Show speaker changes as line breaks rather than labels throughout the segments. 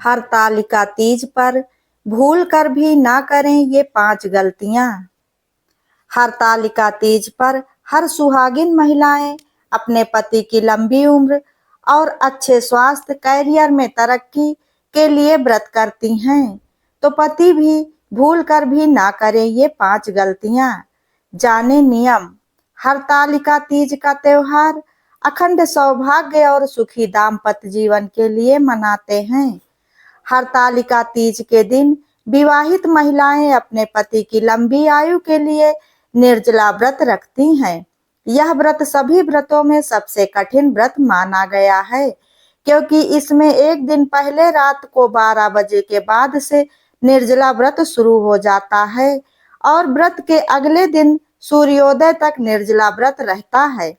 हरतालिका तीज पर भूल कर भी ना करें ये 5 गलतियां। हरतालिका तीज पर हर सुहागिन महिलाएं अपने पति की लंबी उम्र और अच्छे स्वास्थ्य, कैरियर में तरक्की के लिए व्रत करती हैं। तो पति भी भूल कर भी ना करें ये 5 गलतियां। जाने नियम। हरतालिका तीज का त्योहार अखंड सौभाग्य और सुखी दाम्पत्य जीवन के लिए मनाते हैं। हरतालिका तीज के दिन विवाहित महिलाएं अपने पति की लंबी आयु के लिए निर्जला व्रत रखती हैं। यह व्रत सभी व्रतों में सबसे कठिन व्रत माना गया है, क्योंकि इसमें एक दिन पहले रात को 12 बजे के बाद से निर्जला व्रत शुरू हो जाता है और व्रत के अगले दिन सूर्योदय तक निर्जला व्रत रहता है।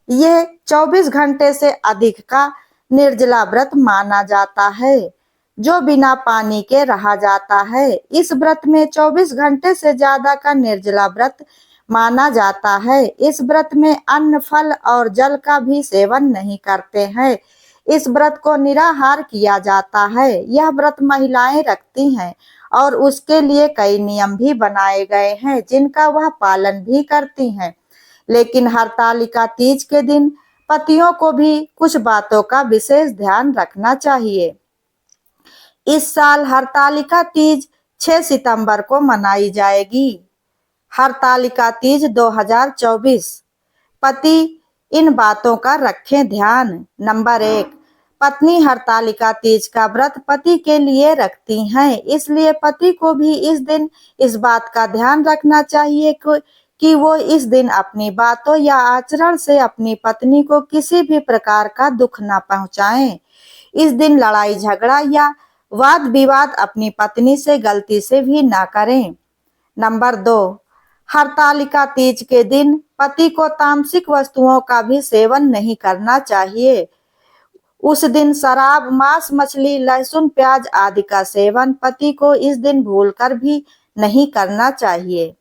यह 24 घंटे से अधिक का निर्जला व्रत माना जाता है, जो बिना पानी के रहा जाता है। इस व्रत में 24 घंटे से ज्यादा का निर्जला व्रत माना जाता है। इस व्रत में अन्न, फल और जल का भी सेवन नहीं करते हैं। इस व्रत को निराहार किया जाता है। यह व्रत महिलाएं रखती हैं और उसके लिए कई नियम भी बनाए गए हैं, जिनका वह पालन भी करती हैं। लेकिन हरतालिका तीज के दिन पतियों को भी कुछ बातों का विशेष ध्यान रखना चाहिए। इस साल हरतालिका तीज 6 सितंबर को मनाई जाएगी। हरतालिका तीज 2024। पति इन बातों का रखें ध्यान। नंबर 1, पत्नी हरतालिका तीज का व्रत पति के लिए रखती हैं, इसलिए पति को भी इस दिन इस बात का ध्यान रखना चाहिए कि वो इस दिन अपनी बातों या आचरण से अपनी पत्नी को किसी भी प्रकार का दुख न पहुंचाएं। इस दिन लड़ाई झगड़ा या वाद विवाद अपनी पत्नी से गलती से भी ना करें। नंबर 2, हरतालिका तीज के दिन पति को तामसिक वस्तुओं का भी सेवन नहीं करना चाहिए। उस दिन शराब, मांस, मछली, लहसुन, प्याज आदि का सेवन पति को इस दिन भूलकर भी नहीं करना चाहिए।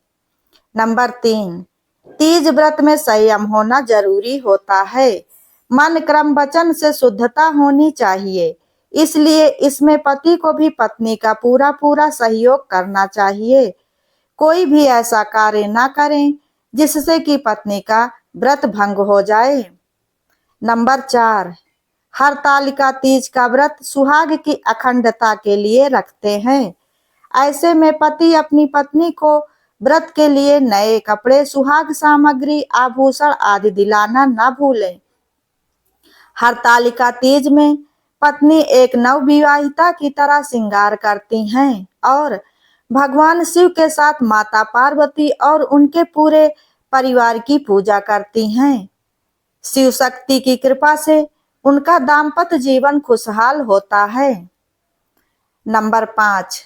नंबर 3, तीज व्रत में संयम होना जरूरी होता है। मन, क्रम, वचन से शुद्धता होनी चाहिए, इसलिए इसमें पति को भी पत्नी का पूरा पूरा सहयोग करना चाहिए। कोई भी ऐसा कार्य ना करें जिससे कि पत्नी का व्रत भंग हो जाए। नंबर 4, हरतालिका तीज का व्रत सुहाग की अखंडता के लिए रखते हैं। ऐसे में पति अपनी पत्नी को व्रत के लिए नए कपड़े, सुहाग सामग्री, आभूषण आदि दिलाना न भूलें। हरतालिका तीज में पत्नी एक नवविवाहिता की तरह श्रृंगार करती हैं और भगवान शिव के साथ माता पार्वती और उनके पूरे परिवार की पूजा करती हैं। शिव शक्ति की कृपा से उनका दाम्पत्य जीवन खुशहाल होता है। नंबर 5,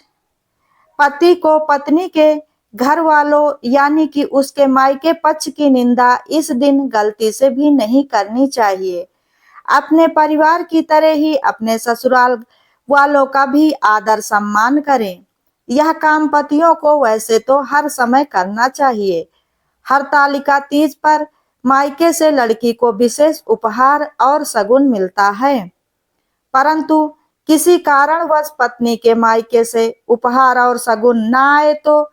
पति को पत्नी के घर वालों यानी कि उसके मायके पक्ष की निंदा इस दिन गलती से भी नहीं करनी चाहिए। अपने परिवार की तरह ही अपने ससुराल वालों का भी आदर सम्मान करें। यह काम पतियों को वैसे तो हर समय करना चाहिए। हरतालिका तीज पर मायके से लड़की को विशेष उपहार और शगुन मिलता है, परंतु किसी कारणवश पत्नी के मायके से उपहार और शगुन न आए तो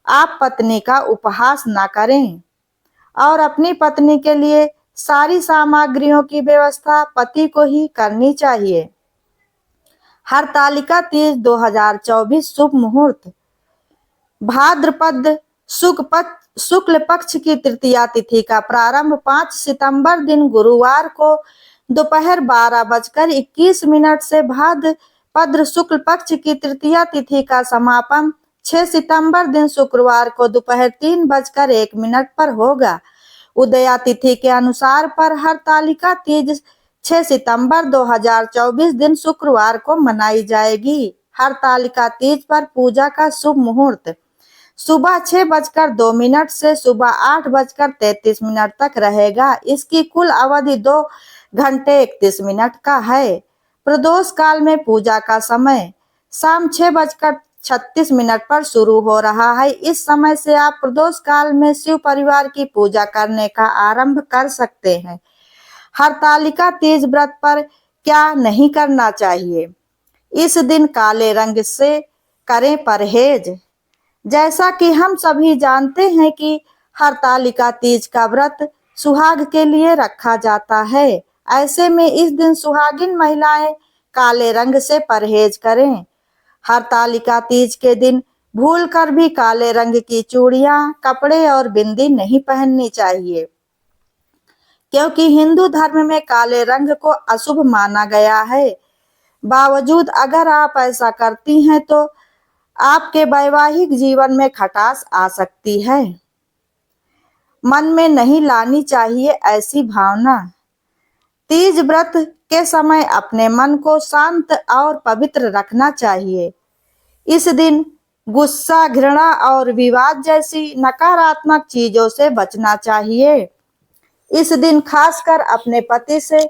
आप पत्नी का उपहास न करें और अपनी पत्नी के लिए सारी सामग्रियों की व्यवस्था पति को ही करनी चाहिए। हरतालिका तीज 2024 शुभ मुहूर्त। भाद्रपद शुक्ल पक्ष की तृतीया तिथि का प्रारंभ 5 सितंबर दिन गुरुवार को दोपहर 12:21 से भाद्रपद शुक्ल पक्ष की तृतीया तिथि का समापन 6 सितंबर दिन शुक्रवार को दोपहर 3:01 पर होगा। उदया तिथि के अनुसार पर हरतालिका तीज 6 सितंबर 2024 दिन शुक्रवार को मनाई जाएगी। हरतालिका तीज पर पूजा का शुभ मुहूर्त सुबह 6:02 से सुबह 8:33 तक रहेगा। इसकी कुल अवधि 2 घंटे 31 का है। प्रदोष काल में पूजा का समय शाम 6:36 पर शुरू हो रहा है। इस समय से आप प्रदोष काल में शिव परिवार की पूजा करने का आरंभ कर सकते हैं। हरतालिका तीज व्रत पर क्या नहीं करना चाहिए। इस दिन काले रंग से करें परहेज। जैसा कि हम सभी जानते हैं कि हरतालिका तीज का व्रत सुहाग के लिए रखा जाता है। ऐसे में इस दिन सुहागिन महिलाएं काले रंग से परहेज करें। हरतालिका तीज के दिन भूलकर भी काले रंग की चूड़ियां, कपड़े और बिंदी नहीं पहननी चाहिए, क्योंकि हिंदू धर्म में काले रंग को अशुभ माना गया है। बावजूद अगर आप ऐसा करती हैं तो आपके वैवाहिक जीवन में खटास आ सकती है। मन में नहीं लानी चाहिए ऐसी भावना। तीज व्रत के समय अपने मन को शांत और पवित्र रखना चाहिए। इस दिन गुस्सा, घृणा और विवाद जैसी नकारात्मक चीजों से बचना चाहिए। इस दिन खासकर अपने पति से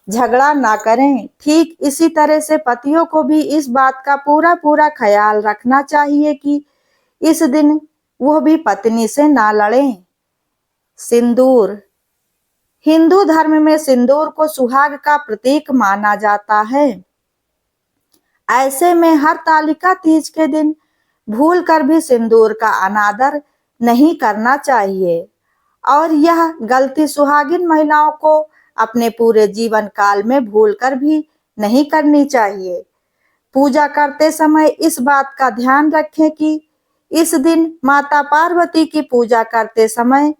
झगड़ा ना करें। ठीक इसी तरह से पतियों को भी इस बात का पूरा ख्याल रखना चाहिए कि इस दिन वो भी पत्नी से ना लड़ें। सिंदूर। हिंदू धर्म में सिंदूर को सुहाग का प्रतीक माना जाता है। ऐसे में हरतालिका तीज के दिन भूलकर भी सिंदूर का अनादर नहीं करना चाहिए और यह गलती सुहागिन महिलाओं को अपने पूरे जीवन काल में भूलकर भी नहीं करनी चाहिए। पूजा करते समय इस बात का ध्यान रखें कि इस दिन माता पार्वती की पूजा करते समय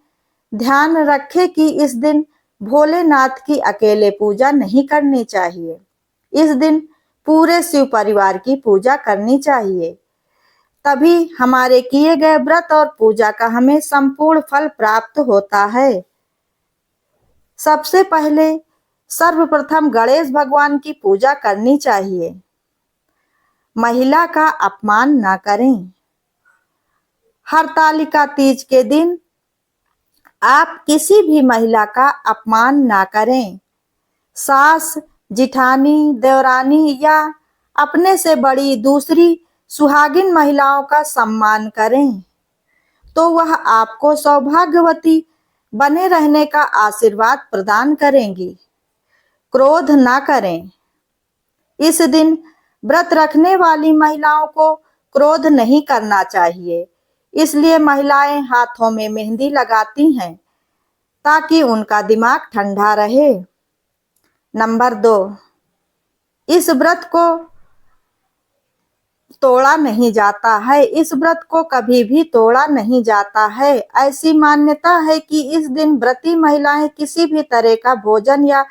ध्यान रखें कि इस दिन भोलेनाथ की अकेले पूजा नहीं करनी चाहिए। इस दिन पूरे शिव परिवार की पूजा करनी चाहिए, तभी हमारे किए गए व्रत और पूजा का हमें संपूर्ण फल प्राप्त होता है। सबसे पहले सर्वप्रथम गणेश भगवान की पूजा करनी चाहिए। महिला का अपमान ना करें। हरतालिका तीज के दिन आप किसी भी महिला का अपमान ना करें। सास, जिठानी, देवरानी या अपने से बड़ी दूसरी सुहागिन महिलाओं का सम्मान करें तो वह आपको सौभाग्यवती बने रहने का आशीर्वाद प्रदान करेंगी। क्रोध ना करें। इस दिन व्रत रखने वाली महिलाओं को क्रोध नहीं करना चाहिए, इसलिए महिलाएं हाथों में मेहंदी लगाती हैं ताकि उनका दिमाग ठंडा रहे। नंबर 2, इस व्रत को तोड़ा नहीं जाता है। इस व्रत को कभी भी तोड़ा नहीं जाता है। ऐसी मान्यता है कि इस दिन व्रती महिलाएं किसी भी तरह का भोजन या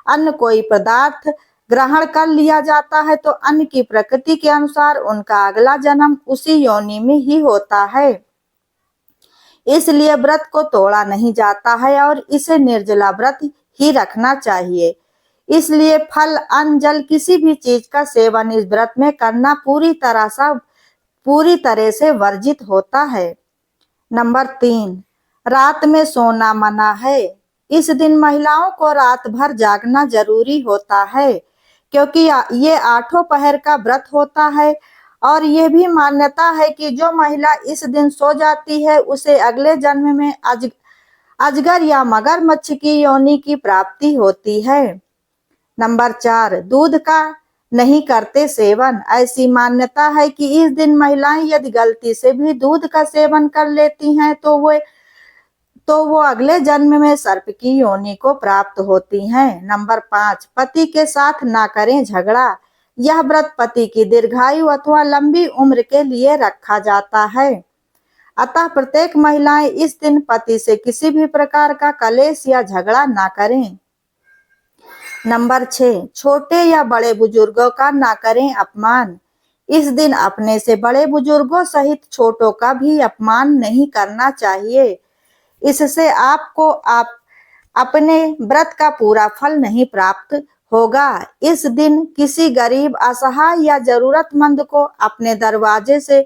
अन्य कोई पदार्थ ग्रहण कर लिया जाता है तो अन्न की प्रकृति के अनुसार उनका अगला जन्म उसी योनि में ही होता है। इसलिए व्रत को तोड़ा नहीं जाता है और इसे निर्जला व्रत ही रखना चाहिए। इसलिए फल, अन्न, जल किसी भी चीज का सेवन इस व्रत में करना पूरी तरह से वर्जित होता है। नंबर 3, रात में सोना मना है। इस दिन महिलाओं को रात भर जागना जरूरी होता है, क्योंकि ये 8 पहर का व्रत होता है और ये भी मान्यता है कि जो महिला इस दिन सो जाती है उसे अगले जन्म में अजगर या मगरमच्छ की योनि की प्राप्ति होती है। नंबर 4, दूध का नहीं करते सेवन। ऐसी मान्यता है कि इस दिन महिलाएं यदि गलती से भी दूध का सेवन कर लेती हैं तो वो अगले जन्म में सर्प की योनि को प्राप्त होती हैं। नंबर 5, पति के साथ ना करें झगड़ा। यह व्रत पति की दीर्घायु अथवा लंबी उम्र के लिए रखा जाता है, अतः प्रत्येक महिलाएं इस दिन पति से किसी भी प्रकार का कलेश या झगड़ा ना करें। नंबर 6, छोटे या बड़े बुजुर्गों का ना करें अपमान। इस दिन अपने से बड़े बुजुर्गों सहित छोटों का भी अपमान नहीं करना चाहिए। इससे आपको अपने व्रत का पूरा फल नहीं प्राप्त होगा। इस दिन किसी गरीब, असहाय या जरूरतमंद को अपने दरवाजे से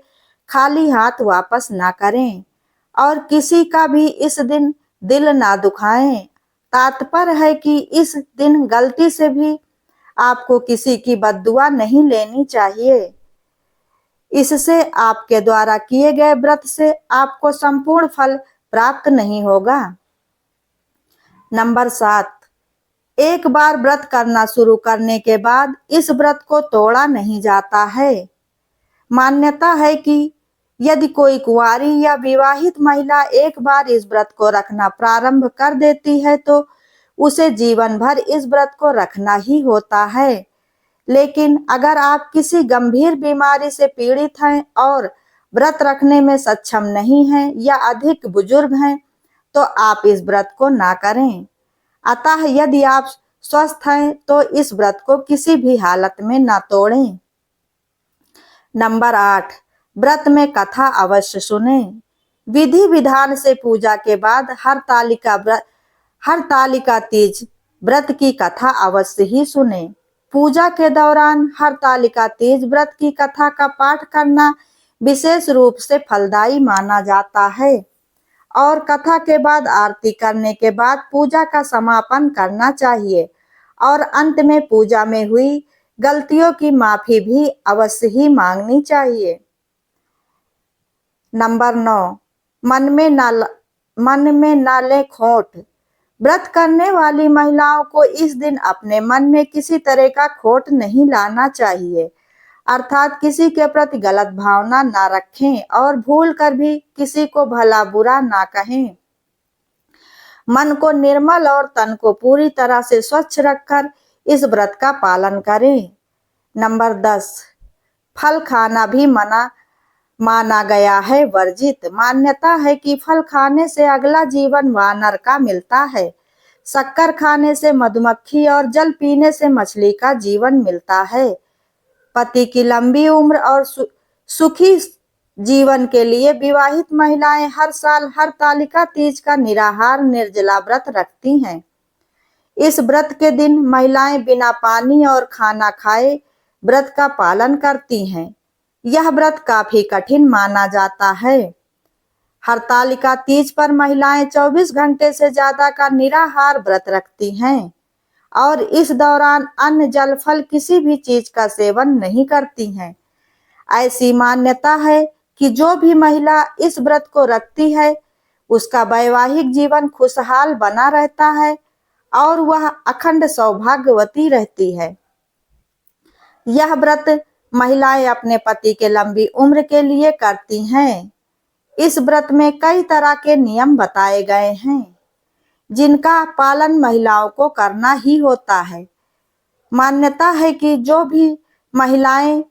खाली हाथ वापस ना करें और किसी का भी इस दिन दिल ना दुखाएं। तात्पर्य है कि इस दिन गलती से भी आपको किसी की बद्दुआ नहीं लेनी चाहिए। इससे आपके द्वारा किए गए व्रत से आपको संपूर्ण फल प्राप्त नहीं होगा। नंबर 7, एक बार व्रत करना शुरू करने के बाद इस व्रत को तोड़ा नहीं जाता है। मान्यता है कि यदि कोई कुंवारी या विवाहित महिला एक बार इस व्रत को रखना प्रारंभ कर देती है तो उसे जीवन भर इस व्रत को रखना ही होता है। लेकिन अगर आप किसी गंभीर बीमारी से पीड़ित हैं और व्रत रखने में सक्षम नहीं हैं या अधिक बुजुर्ग हैं तो आप इस व्रत को ना करें। अतः यदि आप स्वस्थ हैं तो इस व्रत को किसी भी हालत में ना तोड़ें। नंबर 8, व्रत में कथा अवश्य सुने। विधि विधान से पूजा के बाद हरतालिका तीज व्रत की कथा अवश्य ही सुने। पूजा के दौरान हरतालिका तीज व्रत की कथा का पाठ करना विशेष रूप से फलदायी माना जाता है और कथा के बाद आरती करने के बाद पूजा का समापन करना चाहिए और अंत में पूजा में हुई गलतियों की माफी भी अवश्य ही मांगनी चाहिए। नंबर 9, मन में ना ले खोट। व्रत करने वाली महिलाओं को इस दिन अपने मन में किसी तरह का खोट नहीं लाना चाहिए, अर्थात किसी के प्रति गलत भावना ना रखें और भूल कर भी किसी को भला बुरा ना कहें। मन को निर्मल और तन को पूरी तरह से स्वच्छ रखकर इस व्रत का पालन करें। नंबर 10, फल खाना भी मना माना गया है वर्जित। मान्यता है कि फल खाने से अगला जीवन वानर का मिलता है, शक्कर खाने से मधुमक्खी और जल पीने से मछली का जीवन मिलता है। पति की लंबी उम्र और सुखी जीवन के लिए विवाहित महिलाएं हर साल हरतालिका तीज का निराहार निर्जला व्रत रखती हैं। इस व्रत के दिन महिलाएं बिना पानी और खाना खाए व्रत का पालन करती हैं। यह व्रत काफी कठिन माना जाता है। हरतालिका तीज पर महिलाएं 24 घंटे से ज्यादा का निराहार व्रत रखती हैं और इस दौरान अन्न जल फल किसी भी चीज का सेवन नहीं करती हैं। ऐसी मान्यता है कि जो भी महिला इस व्रत को रखती है उसका वैवाहिक जीवन खुशहाल बना रहता है और वह अखंड सौभाग्यवती रहती है। यह व्रत महिलाएं अपने पति के लंबी उम्र के लिए करती हैं। इस व्रत में कई तरह के नियम बताए गए हैं जिनका पालन महिलाओं को करना ही होता है। मान्यता है कि जो भी महिलाएं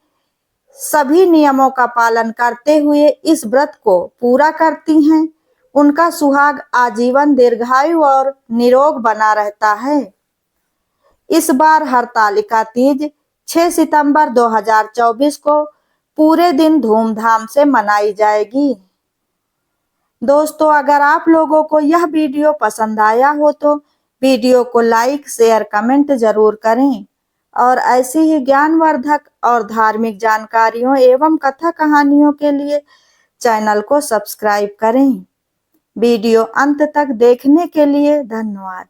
सभी नियमों का पालन करते हुए इस व्रत को पूरा करती हैं उनका सुहाग आजीवन दीर्घायु और निरोग बना रहता है। इस बार हरतालिका तीज 6 सितंबर 2024 को पूरे दिन धूमधाम से मनाई जाएगी। दोस्तों, अगर आप लोगों को यह वीडियो पसंद आया हो तो वीडियो को लाइक, शेयर, कमेंट जरूर करें और ऐसी ही ज्ञानवर्धक और धार्मिक जानकारियों एवं कथा कहानियों के लिए चैनल को सब्सक्राइब करें। वीडियो अंत तक देखने के लिए धन्यवाद।